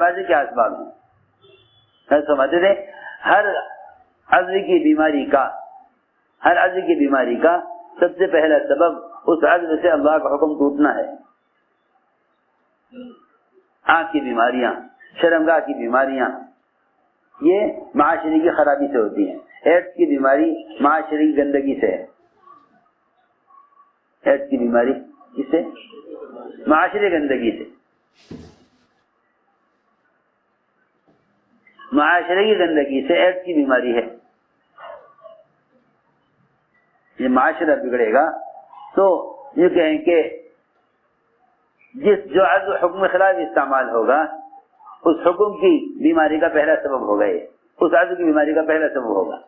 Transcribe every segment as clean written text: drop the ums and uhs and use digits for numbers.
ہمارے کیا اسباب ہیں؟ سمجھتے تھے ہر عضو کی بیماری کا سب سے پہلا سبب اس عضو سے اللہ کا حکم ٹوٹنا ہے. آنکھ کی بیماریاں، شرمگاہ کی بیماریاں، یہ معاشرے کی خرابی سے ہوتی ہیں. ایڈس کی بیماری معاشرے کی گندگی سے ہے. ایڈس کی بیماری کس سے؟ معاشرے گندگی سے. معاشرے کی گندگی سے ایڈس کی بیماری ہے. یہ معاشرہ بگڑے گا تو یہ کہیں کہ جو عضو حکم خلاف استعمال ہوگا اس حکم کی بیماری کا پہلا سبب ہوگا. یہ اس عضو کی بیماری کا پہلا سبب ہوگا.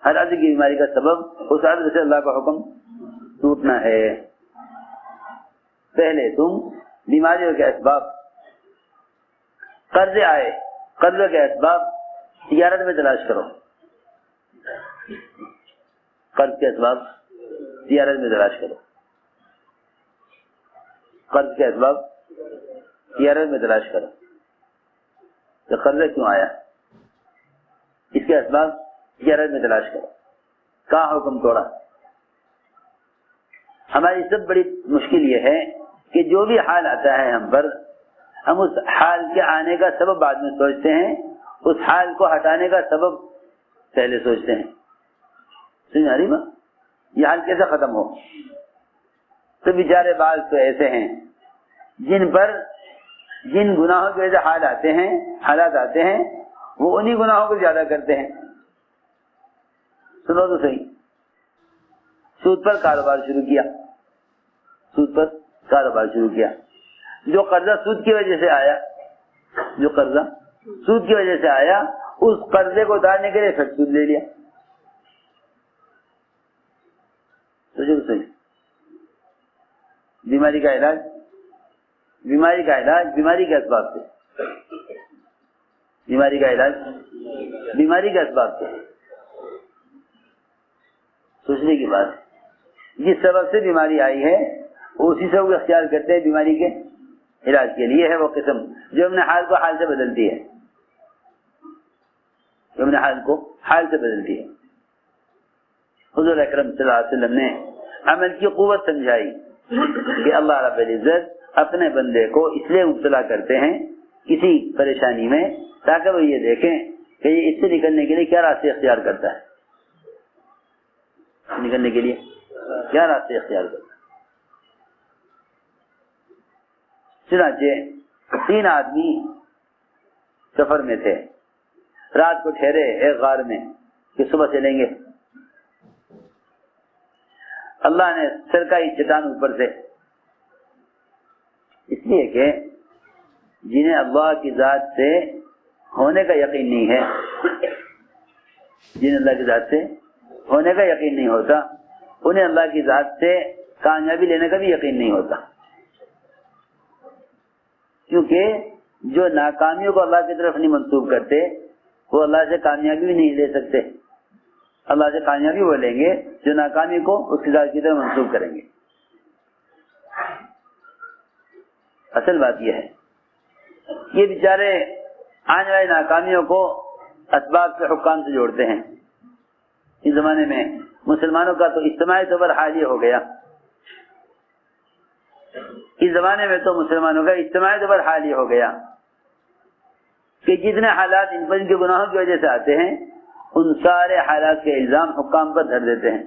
ہر عضو کی بیماری کا سبب اس عضو سے اللہ کا حکم ٹوٹنا ہے. پہلے تم بیماریوں کے اسباب، قرضے آئے، قرضوں کے اسباب تجارت میں تلاش کرو. قرض کے اسباب تجارت میں تلاش کرو. قرض کے اسباب تجارت میں تلاش کرو. تو قرضہ کیوں آیا؟ اس کے اسباب تجارت میں تلاش کرو. کہاں حکم توڑا؟ ہماری سب بڑی مشکل یہ ہے کہ جو بھی حال آتا ہے ہم پر، ہم اس حال کے آنے کا سبب بعد میں سوچتے ہیں، اس حال کو ہٹانے کا سبب پہلے سوچتے ہیں. سمجھ آ رہی بات؟ یہ حال کیسے ختم ہو؟ تو بیچارے بعض تو ایسے ہیں جن گناہوں کی وجہ سے حالات آتے ہیں وہ انہی گناہوں کو زیادہ کرتے ہیں. سنو تو صحیح. سود پر کاروبار شروع کیا. جو قرضہ سود کی وجہ سے آیا، اس قرضے کو اتارنے کے لیے پھر سود لے لیا. تو صحیح. بیماری کا علاج بیماری کے اسباب سے. بیماری کے اسباب سے. سوچنے کی بات ہے. جس سبب سے بیماری آئی ہے اسی سبب کو اختیار کرتے ہیں بیماری کے علاج کے لیے. ہے وہ قسم جو اپنے حال کو حال سے بدلتی ہے. حضور اکرم صلی اللہ علیہ وسلم نے عمل کی قوت سمجھائی کہ اللہ رب العزت اپنے بندے کو اس لیے مبتلا کرتے ہیں کسی پریشانی میں تاکہ وہ یہ دیکھیں کہ یہ اس سے نکلنے کے لیے کیا راستے اختیار کرتا ہے. چنانچہ 3 آدمی سفر میں تھے، رات کو ٹھہرے ایک غار میں کہ صبح چلیں گے. اللہ نے سرکاری چٹان اوپر سے، اس لیے کہ جنہیں اللہ کی ذات سے ہونے کا یقین نہیں ہے، جنہیں اللہ کی ذات سے ہونے کا یقین نہیں ہوتا، انہیں اللہ کی ذات سے کامیابی لینے کا بھی یقین نہیں ہوتا. کیونکہ جو ناکامیوں کو اللہ کی طرف نہیں منسوب کرتے وہ اللہ سے کامیابی بھی نہیں لے سکتے. اللہ سے کامیابی وہ لیں گے جو ناکامی کو اس کی ذات کی طرف منسوب کریں گے. اصل بات یہ ہے، یہ بیچارے آنے والی ناکامیوں کو اسباب کے حکام سے جوڑتے ہیں. اس زمانے میں مسلمانوں کا تو اجتماعی طور پر حال یہ ہو گیا، کہ جتنے حالات ان پر ان کے گناہوں کی وجہ سے آتے ہیں ان سارے حالات کے الزام حکام پر دھر دیتے ہیں.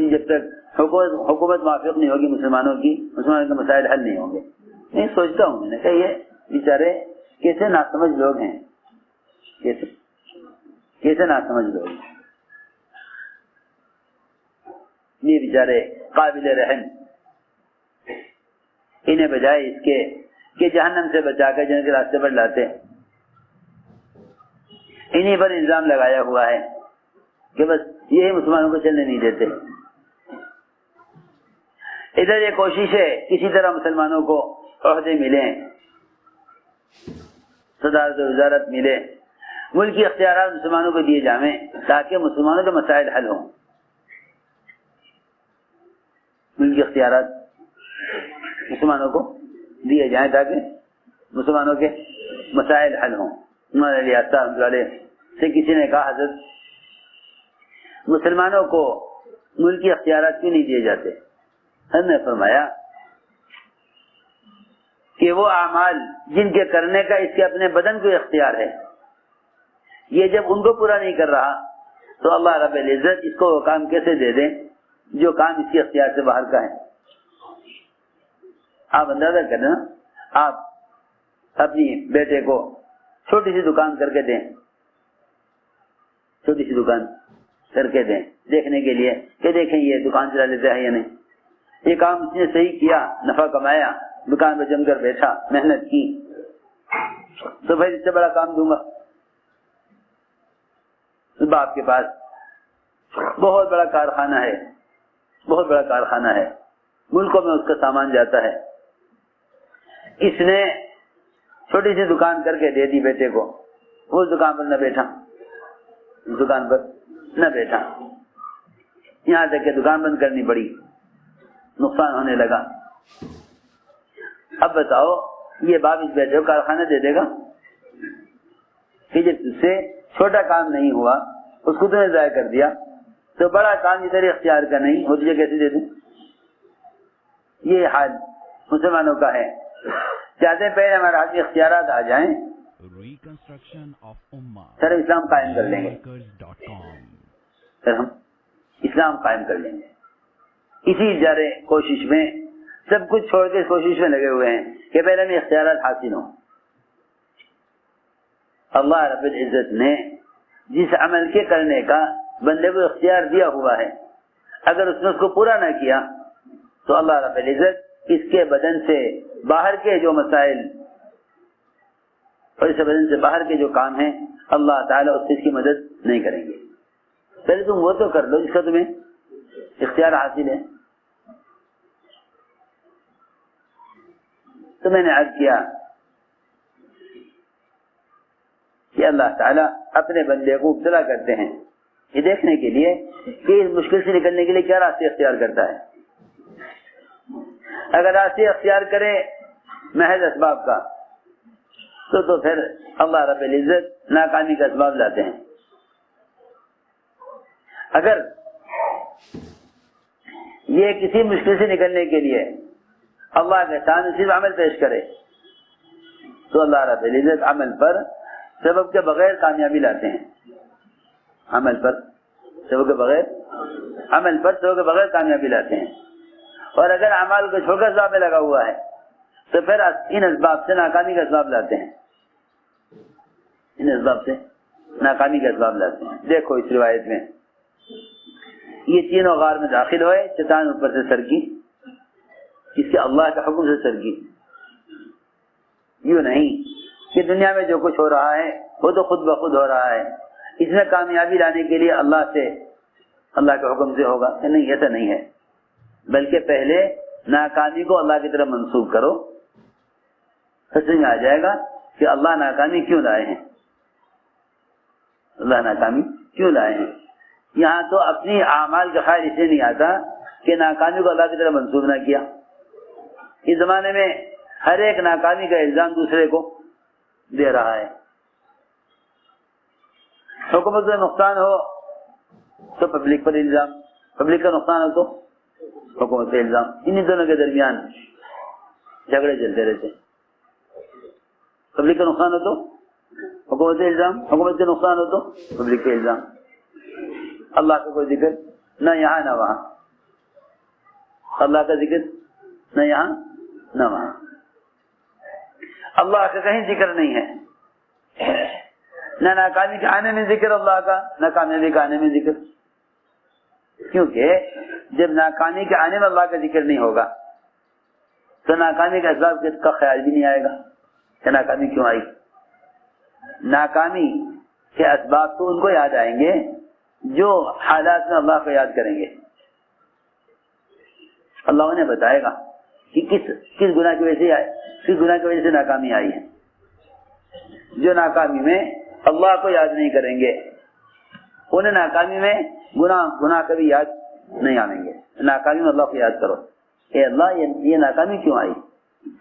جب تک حکومت موافق نہیں ہوگی مسلمانوں کے مسائل حل نہیں ہوں گے. نہیں سوچتا ہوں میں نے کہ یہ بیچارے کیسے ناسمجھ لوگ ہیں، کیسے ناسمجھ لوگ ہیں. یہ بیچارے قابل رحم، انہیں بجائے اس کے کہ جہنم سے بچا کر جنت کے راستے پر لاتے، انہیں پر الزام لگایا ہوا ہے کہ بس یہی مسلمانوں کو چلنے نہیں دیتے. ادھر یہ کوشش ہے کسی طرح مسلمانوں کو عہدے ملیں، صدارت و وزارت ملے، ملکی اختیارات مسلمانوں کو دیے جائیں تاکہ مسلمانوں کے مسائل حل ہوں. ملکی اختیارات مسلمانوں کو دیے جائیں تاکہ مسلمانوں کے مسائل حل ہوں. سے کسی نے کہا حضرت مسلمانوں کو ملکی اختیارات کیوں نہیں دیے جاتے؟ ہم نے فرمایا کہ وہ اعمال جن کے کرنے کا اس کے اپنے بدن کو اختیار ہے، یہ جب ان کو پورا نہیں کر رہا تو اللہ رب العزت اس کو وہ کام کیسے دے دیں جو کام اس کے اختیار سے باہر کا ہے؟ آپ اندازہ کریں، آپ اپنی بیٹے کو چھوٹی سی دکان کر کے دیں، چھوٹی سی دکان کر کے دیں دیکھنے کے لیے کہ دیکھیں یہ دکان چلا لیتا ہے یا نہیں. یہ کام اس نے صحیح کیا، نفع کمایا، دکان پہ جم کر بیٹھا، محنت کی، تو بھائی اس سے بڑا کام دوں گا. باپ کے پاس بہت بڑا کارخانہ ہے، بہت بڑا کارخانہ ہے، ملکوں میں اس کا سامان جاتا ہے. اس نے چھوٹی سی دکان کر کے دے دی بیٹے کو، اس دکان پر نہ بیٹھا، اس دکان پر نہ بیٹھا، یہاں تک کہ دکان بند کرنی پڑی، نقصان ہونے لگا. اب بتاؤ یہ باپ اس بیٹے کو کارخانہ دے دے گا کہ جب اس سے چھوٹا کام نہیں ہوا اس کو تو نے ضائع کر دیا، تو بڑا کام ادھر اختیار کا نہیں ہو تجھے کیسے دے دوں؟ یہ حال مسلمانوں کا ہے. چاہتے پہلے ہمارے ہاتھ میں اختیارات آ جائیں سر اسلام قائم کر لیں گے، سر ہم اسلام قائم کر لیں گے. اسی جارے کوشش میں سب کچھ چھوڑ کے کوشش میں لگے ہوئے ہیں کہ پہلے ہمیں اختیارات حاصل ہوں. اللہ رب العزت نے جس عمل کے کرنے کا بندے کو اختیار دیا ہوا ہے، اگر اس نے اس کو پورا نہ کیا تو اللہ رب العزت اس کے بدن سے باہر کے جو مسائل اور اس بدن سے باہر کے جو کام ہیں اللہ تعالیٰ اس سے اس کی مدد نہیں کریں گے. پہلے تم وہ تو کر لو جس کا تمہیں اختیار حاصل ہے. تو میں نے عرض کیا کہ اللہ تعالیٰ اپنے بندے کو ابتلا کرتے ہیں یہ دیکھنے کے لیے کہ اس مشکل سے نکلنے کے لیے کیا راستے اختیار کرتا ہے. اگر راستے اختیار کرے محض اسباب کا تو پھر اللہ رب العزت ناکامی کا اسباب لاتے ہیں. اگر یہ کسی مشکل سے نکلنے کے لیے اللہ کے سامنے صرف عمل پیش کرے تو اللہ رب العزت عمل پر سبب کے بغیر کامیابی لاتے ہیں. عمل پر سبب کے بغیر کامیابی لاتے ہیں. اور اگر اعمال کو چھوڑ کر اسباب میں لگا ہوا ہے تو پھر ان اسباب سے ناکامی کا اسباب لاتے ہیں. ان اسباب سے ناکامی کا اسباب لاتے ہیں. دیکھو اس روایت میں یہ تینوں غار میں داخل ہوئے، شیطان اوپر سے سر کی، اس کے اللہ کے حکم سے سر کی. یوں نہیں کہ دنیا میں جو کچھ ہو رہا ہے وہ تو خود بخود ہو رہا ہے، اس میں کامیابی لانے کے لیے اللہ کے حکم سے ہوگا. نہیں، ایسا نہیں ہے، بلکہ پہلے ناکامی کو اللہ کی طرف منسوب کرو، سمجھ میں آ جائے گا کہ اللہ ناکامی کیوں لائے ہیں. اللہ ناکامی کیوں لائے ہیں. یہاں تو اپنی اعمال کا خیال اس لیے نہیں آتا کہ ناکامی کو اللہ کی طرف منسوب نہ کیا. اس زمانے میں ہر ایک ناکامی کا الزام دوسرے کو دے رہا ہے. حکومت کا نقصان ہو تو پبلک پر الزام، پبلک کا نقصان ہو تو حکومت پہ الزام. انہی دونوں کے درمیان جھگڑے چلتے رہتے. پبلک کا نقصان ہو تو حکومت پہ الزام، حکومت کا نقصان ہو تو پبلک پہ الزام. اللہ کا کوئی ذکر نہ یہاں نہ وہاں، اللہ کا ذکر نہ یہاں نہ وہاں. اللہ کا کہیں ذکر نہیں ہے، نہ ناکامی کے آنے میں ذکر اللہ کا، نہ کامیابی کے آنے میں ذکر. کیونکہ جب ناکامی کے آنے میں اللہ کا ذکر نہیں ہوگا تو ناکامی کا اسباب کا خیال بھی نہیں آئے گا کہ ناکامی کیوں آئی. ناکامی کے اسباب تو ان کو یاد آئیں گے جو حالات میں اللہ کو یاد کریں گے. اللہ انہیں بتائے گا کہ کس گناہ کی وجہ سے کس گناہ کی وجہ سے ناکامی آئی ہے. جو ناکامی میں اللہ کو یاد نہیں کریں گے انہیں ناکامی میں گناہ کبھی یاد نہیں آئیں گے. ناکامی میں اللہ کو یاد کرو، اے اللہ یہ ناکامی کیوں آئی،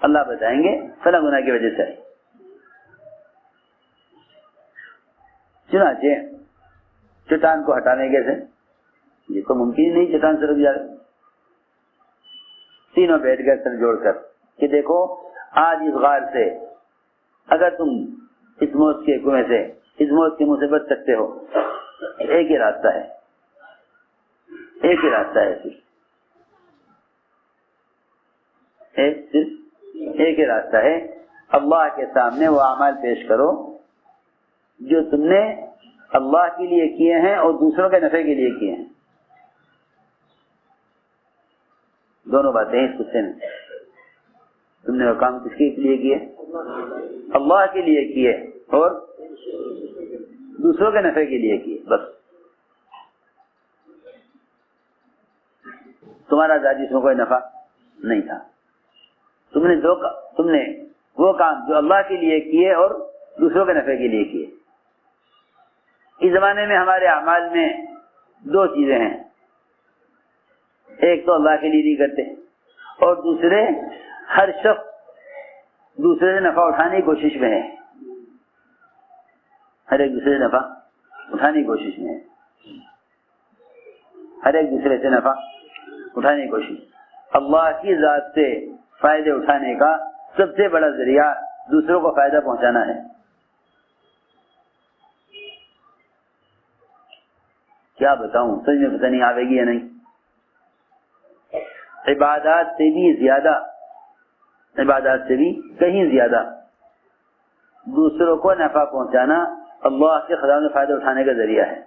اللہ بتائیں گے فلاں گناہ کی وجہ سے ہے۔ چنانچہ چٹان کو ہٹانے کیسے؟ یہ تو ممکن ہی نہیں چٹان سے رک جائے۔ تینوں بیٹھ گئے سر جوڑ کر کہ دیکھو آج اس غار سے اگر تم اس موت کے کنویں سے اس موت کے منہ سے بچ سکتے ہو، ایک ہی راستہ ہے، ایک ہی راستہ ہے، صرف ایک ہی راستہ ہے۔ اللہ کے سامنے وہ اعمال پیش کرو جو تم نے اللہ کے لیے کیے ہیں اور دوسروں کے نفع کے لیے کیے ہیں۔ دونوں باتیں اس قصے میں، تم نے وہ کام کس کے لیے کیے؟ اللہ کے لیے کیے اور دوسروں کے نفع کے لیے کیے، بس۔ تمہارا ذاتی اس میں کوئی نفع نہیں تھا، تم نے وہ کام جو اللہ کے لیے کیے اور دوسروں کے نفع کے لیے کیے۔ اس زمانے میں ہمارے اعمال میں دو چیزیں ہیں، ایک تو اللہ کے لیے نہیں کرتے اور دوسرے ہر شخص دوسرے سے نفع اٹھانے کی کوشش میں ہے، ہر ایک دوسرے سے نفع اٹھانے کی کوشش میں ہے، ہر ایک دوسرے سے نفع اٹھانے کی کوشش۔ اللہ کی ذات سے فائدے اٹھانے کا سب سے بڑا ذریعہ دوسروں کو فائدہ پہنچانا ہے۔ کیا بتاؤں، سمجھ میں پتہ نہیں آئے گی یا نہیں۔ عبادات سے بھی زیادہ، عبادات سے بھی کہیں زیادہ دوسروں کو نفع پہنچانا اللہ کے خزانے سے فائدہ اٹھانے کا ذریعہ ہے۔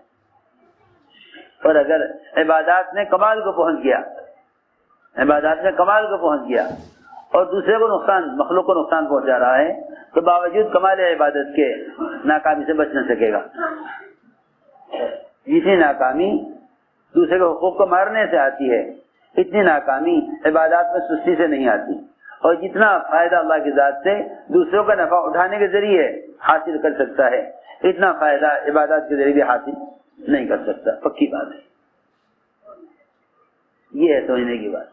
اور اگر عبادات میں کمال کو پہنچ گیا، عبادات میں کمال کو پہنچ گیا اور دوسرے کو نقصان، مخلوق کو نقصان پہنچا رہا ہے، تو باوجود کمال عبادت کے ناکامی سے بچ نہ سکے گا۔ جتنی ناکامی دوسرے کے حقوق کو مارنے سے آتی ہے، اتنی ناکامی عبادات میں سستی سے نہیں آتی، اور جتنا فائدہ اللہ کی ذات سے دوسروں کا نفع اٹھانے کے ذریعے حاصل کر سکتا ہے، اتنا فائدہ عبادات کے ذریعے بھی حاصل نہیں کر سکتا۔ پکی بات ہے، یہ ہے سمجھنے کی بات۔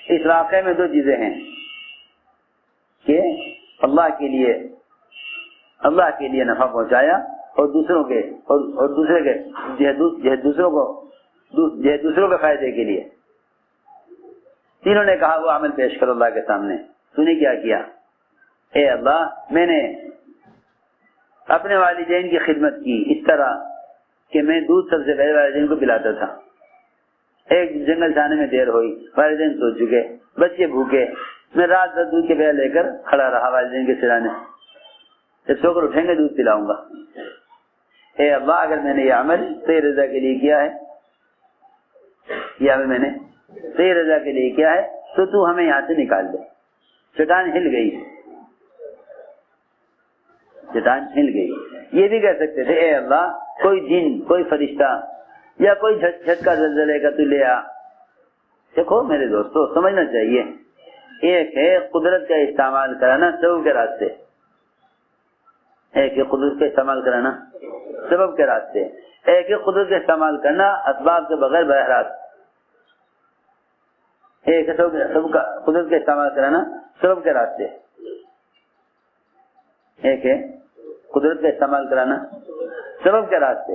اس واقعے میں دو چیزیں ہیں کہ اللہ کے لیے نفع پہنچایا اور دوسروں کے اور دوسرے کے دوسروں کے فائدے کے لیے۔ تینوں نے کہا وہ عمل پیش کرو اللہ کے سامنے۔ تو نے کیا کیا؟ اے اللہ، میں نے اپنے والدین کی خدمت کی اس طرح کہ میں دودھ سب سے پہلے والدین کو پلاتا تھا۔ ایک جنگل جانے میں دیر ہوئی، والدین سو چکے، بچے بھوکے، میں رات بھر دودھ کے پیالے لے کر کھڑا رہا والدین کے سرانے۔ جب سو کر اٹھیں گے دودھ پلاؤں گا۔ اے اللہ، اگر میں نے یہ عمل تیری رضا کے لیے کیا ہے، یہ عمل میں نے تیری رضا کے لیے کیا ہے، تو تو ہمیں یہاں سے نکال دے۔ چٹان ہل گئی، چٹان ہل گئی۔ یہ بھی کہہ سکتے تھے اے اللہ، کوئی جن، کوئی فرشتہ یا کوئی جھٹکا زلزلے کا تو لے آ۔ دیکھو میرے دوستو، سمجھنا چاہیے، ایک ہے قدرت کا استعمال کرانا سبب کے راستے، ایک ہے قدرت کا استعمال کرانا سبب کے راستے، ایک ہے قدرت کا استعمال کرنا اسباب کے بغیر براہ راست، ایک ہے قدرت کا استعمال کرانا سبب کے راستے، ایک ہے قدرت کا استعمال کرانا سبب کے راستے،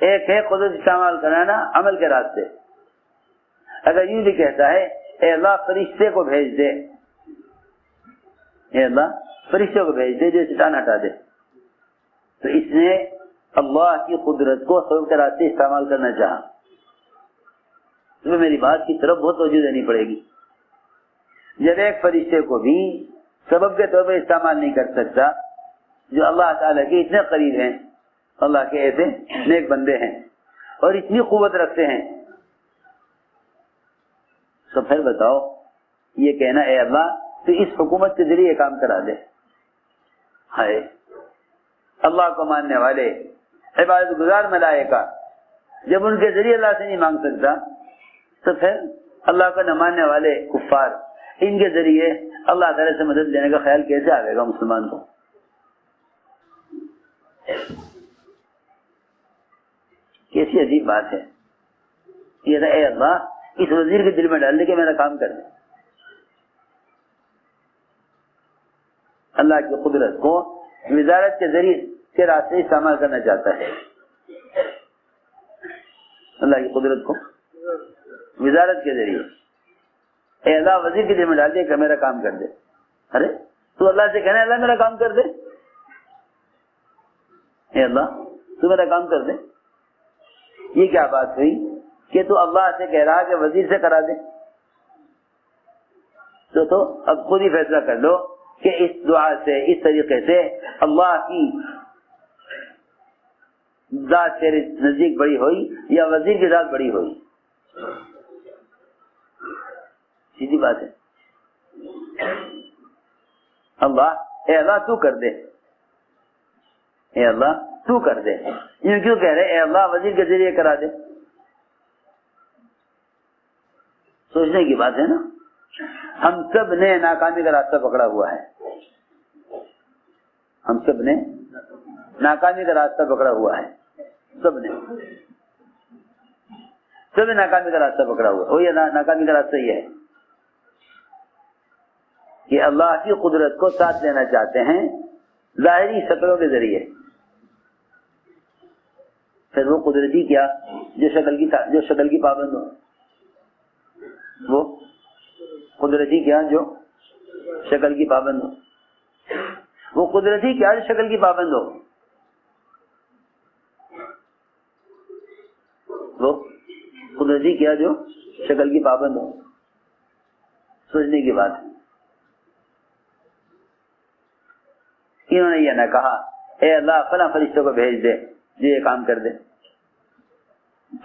ایک ہے قدرت استعمال کرانا عمل کے راستے۔ اگر یوں بھی کہتا ہے اے اللہ فرشتے کو بھیج دے، اے اللہ فرشتے کو بھیج دے جو چٹان ہٹا دے، تو اس نے اللہ کی قدرت کو سبب کے راستے استعمال کرنا چاہا۔ تمہیں میری بات کی طرف بہت توجہ دینی پڑے گی۔ جب ایک فرشتے کو بھی سبب کے طور پر استعمال نہیں کر سکتا جو اللہ تعالیٰ کے اتنے قریب ہیں، اللہ کے ایسے نیک بندے ہیں اور اتنی قوت رکھتے ہیں، تو پھر بتاؤ یہ کہنا اے اللہ تو اس حکومت کے ذریعے کام کرا دے۔ ہائے، اللہ کو ماننے والے عبادت گزار ملائکہ جب ان کے ذریعے اللہ سے نہیں مانگ سکتا، تو پھر اللہ کو نہ ماننے والے کفار ان کے ذریعے اللہ تعالی سے مدد لینے کا خیال کیسے آئے گا مسلمان کو؟ کیسی عجیب بات ہے یہ، اے اللہ اس وزیر کے دل میں ڈال دے کہ میرا کام کر دے، اللہ کی قدرت کو وزارت کے ذریعے کے راستے استعمال کرنا چاہتا ہے. اللہ کی قدرت کو وزارت کے ذریعے اے اللہ وزیر کی ذمہ ڈال دے کہ میرا کام کر دے. ارے تو اللہ سے کہنا اللہ میرا کام کر دے, اے اللہ تو میرا کام کر دے. یہ کیا بات ہوئی کہ تو اللہ سے کہہ رہا کہ وزیر سے کرا دے. تو اب خود ہی فیصلہ کر لو کہ اس دعا سے, اس طریقے سے اللہ کی ذات تیرے نزدیک بڑی ہوئی یا وزیر کی ذات بڑی ہوئی. سیدھی بات ہے. اللہ اے اللہ تو کر دے, اے اللہ تو کر دے. یہ کیوں کہہ رہے اے اللہ وزیر کے ذریعے کرا دے؟ سوچنے کی بات ہے نا. ہم سب نے ناکامی کا راستہ پکڑا ہوا ہے, ہم سب نے ناکامی کا راستہ پکڑا ہوا ہے, سب نے ناکامی کا راستہ پکڑا ہوا ہے. وہی ناکامی کا راستہ یہ ہے کہ اللہ کی قدرت کو ساتھ لینا چاہتے ہیں ظاہری شکلوں کے ذریعے. پھر وہ قدرتی کیا جو شکل کی پابند ہو, وہ قدرتی کیا جو شکل کی پابند ہو, وہ قدرتی کیا جو شکل کی پابند ہو, وہ قدرتی کیا جو شکل کی پابند ہو. سوچنے کی بات ہے. انہوں نے یہ نہ کہا اے اللہ فلاں فرشتوں کو بھیج دے جو یہ کام کر دے.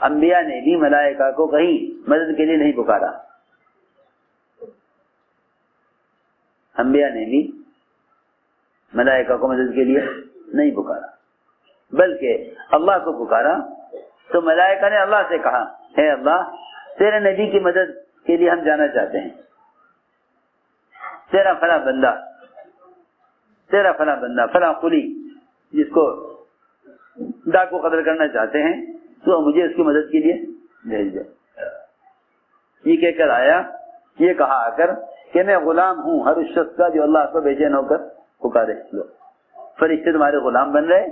انبیاء نے بھی ملائکہ کو کہیں مدد کے لیے نہیں پکارا, انبیاء نے بھی ملائکہ کو مدد کے لیے نہیں پکارا, بلکہ اللہ کو پکارا. تو ملائکہ نے اللہ سے کہا اے اللہ تیرے نبی کی مدد کے لیے ہم جانا چاہتے ہیں. تیرا فلاں بندہ فلاں قلی جس کو ڈاکو قتل کرنا چاہتے ہیں تو مجھے اس کی مدد کے لیے بھیج دے. یہ کہہ کر آیا, یہ کہا آ کر کہ میں غلام ہوں ہر اس شخص کا جو اللہ کو بے چین ہو کر پکارے. لو فرشتے تمہارے غلام بن رہے